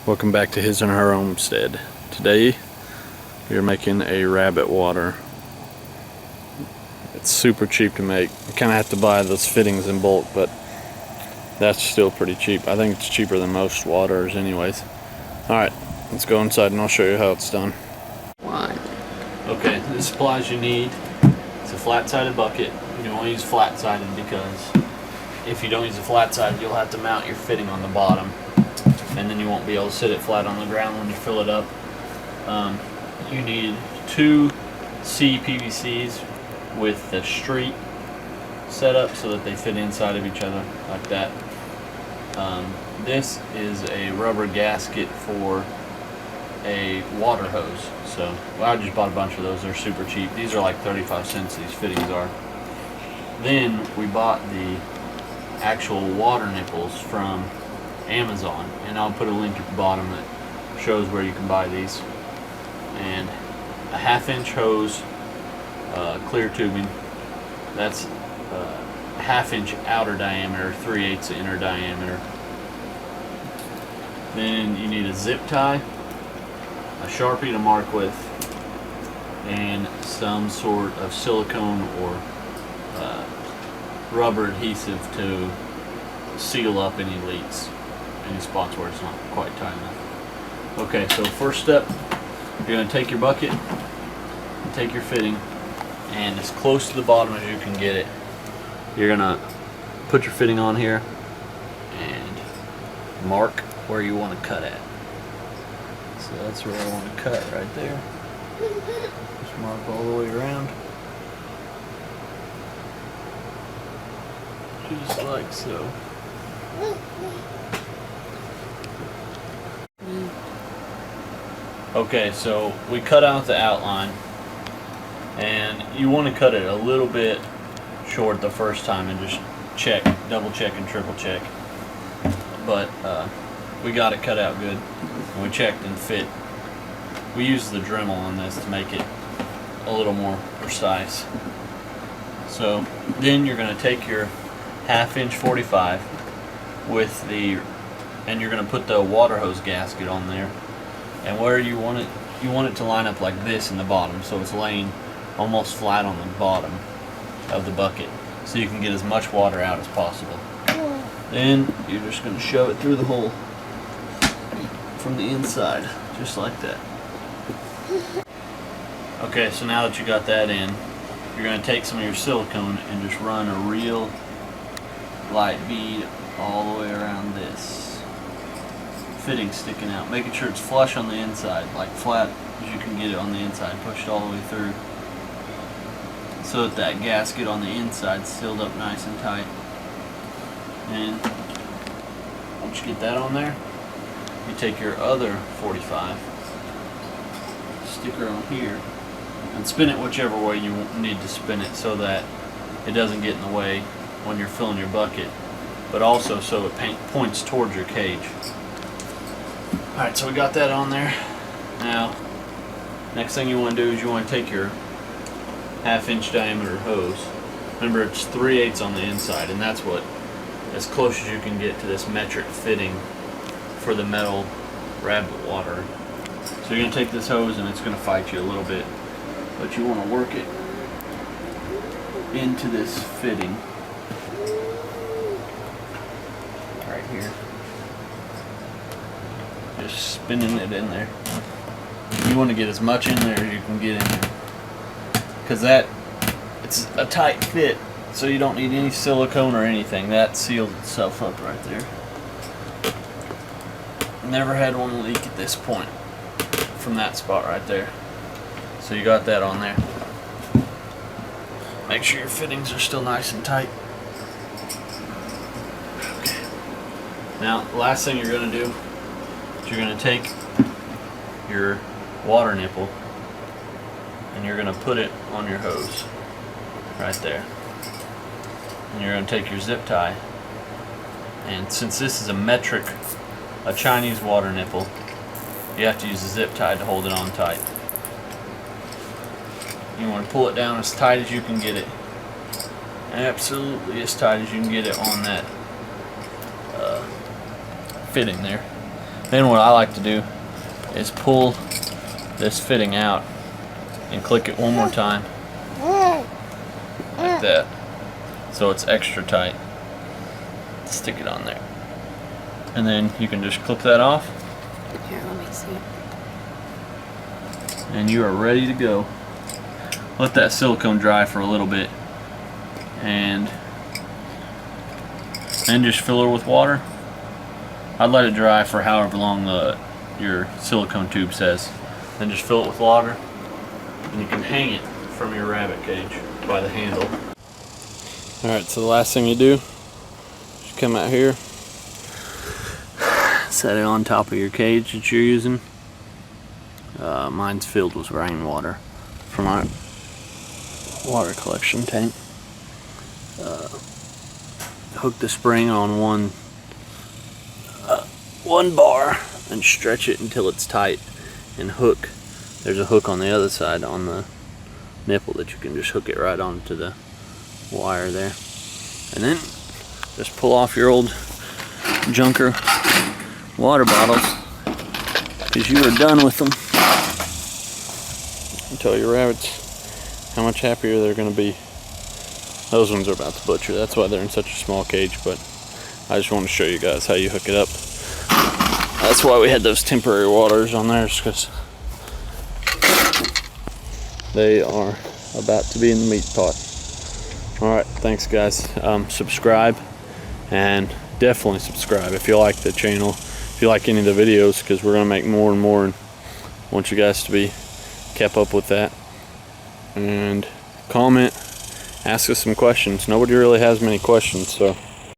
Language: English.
Welcome back to His and Her Homestead. Today we are making a rabbit water. It's super cheap to make. You kind of have to buy those fittings in bulk, but that's still pretty cheap. I think it's cheaper than most waters anyways. Alright, let's go inside and I'll show you how it's done. Okay, the supplies you need. It's a flat-sided bucket. You want to use flat-sided because if you don't use a flat-sided, you'll have to mount your fitting on the bottom, and then you won't be able to sit it flat on the ground when you fill it up. You need 2 CPVCs with the street set up so that they fit inside of each other like that. This is a rubber gasket for a water hose. So I just bought a bunch of those. They're super cheap. These are like 35 cents, these fittings are. Then we bought the actual water nipples from Amazon, and I'll put a link at the bottom that shows where you can buy these. And a 1/2-inch hose, clear tubing. That's a 1/2-inch outer diameter, 3/8 inner diameter. Then you need a zip tie, a Sharpie to mark with, and some sort of silicone or rubber adhesive to seal up any leaks, any spots where it's not quite tight enough. Okay, so first step, you're going to take your bucket, take your fitting, and as close to the bottom as you can get it, you're going to put your fitting on here and mark where you want to cut at. So that's where I want to cut, right there. Just mark all the way around. Just like so. Okay, so we cut out the outline, and you want to cut it a little bit short the first time and just check, double check and triple check. But we got it cut out good, and we checked and fit. We used the Dremel on this to make it a little more precise. So then you're going to take your 1/2-inch 45 with the, and you're going to put the water hose gasket on there, and where you want it to line up like this in the bottom, so it's laying almost flat on the bottom of the bucket, so you can get as much water out as possible. Then you're just going to shove it through the hole from the inside, just like that. Okay, so now that you got that in, you're going to take some of your silicone and just run a real light bead all the way around this fitting sticking out, making sure it's flush on the inside, like flat as you can get it on the inside, pushed all the way through, so that that gasket on the inside is sealed up nice and tight. And once you get that on there, you take your other 45, stick her on here, and spin it whichever way you need to spin it, so that it doesn't get in the way when you're filling your bucket, but also so it points towards your cage. Alright, so we got that on there. Now, next thing you want to do is you want to take your 1/2-inch diameter hose. Remember, it's 3/8 on the inside, and that's what, as close as you can get to this metric fitting for the metal rabbit water. So you're going to take this hose, and it's going to fight you a little bit, but you want to work it into this fitting right here, just spinning it in there. You want to get as much in there as you can get in there, because it's a tight fit, so you don't need any silicone or anything. That seals itself up right there. Never had one leak at this point from that spot right there. So you got that on there. Make sure your fittings are still nice and tight. Okay. Now, the last thing you're going to do is you're going to take your water nipple and you're going to put it on your hose right there. And you're going to take your zip tie, and since this is a Chinese water nipple, you have to use a zip tie to hold it on tight. You want to pull it down as tight as you can get it, absolutely as tight as you can get it on that fitting there. Then what I like to do is pull this fitting out and click it one more time, like that, so it's extra tight. Stick it on there, and then you can just clip that off. Here, let me see. And you are ready to go. Let that silicone dry for a little bit, and then just fill her with water. I'd let it dry for however long your silicone tube says. Then just fill it with water, and you can hang it from your rabbit cage by the handle. Alright, so the last thing you do is come out here, set it on top of your cage that you're using. Mine's filled with rainwater from our water collection tank. Hook the spring on one bar and stretch it until it's tight, and hook. There's a hook on the other side on the nipple that you can just hook it right onto the wire there, and then just pull off your old Junker water bottles, because you are done with them. And tell your rabbits how much happier they're going to be. Those ones are about to butcher, that's why they're in such a small cage, but I just want to show you guys how you hook it up. That's why we had those temporary waters on there, because they are about to be in the meat pot. Alright, thanks guys. Subscribe, and definitely subscribe if you like the channel, if you like any of the videos, because we're going to make more and more, and I want you guys to be kept up with that. And comment, ask us some questions. Nobody really has many questions, so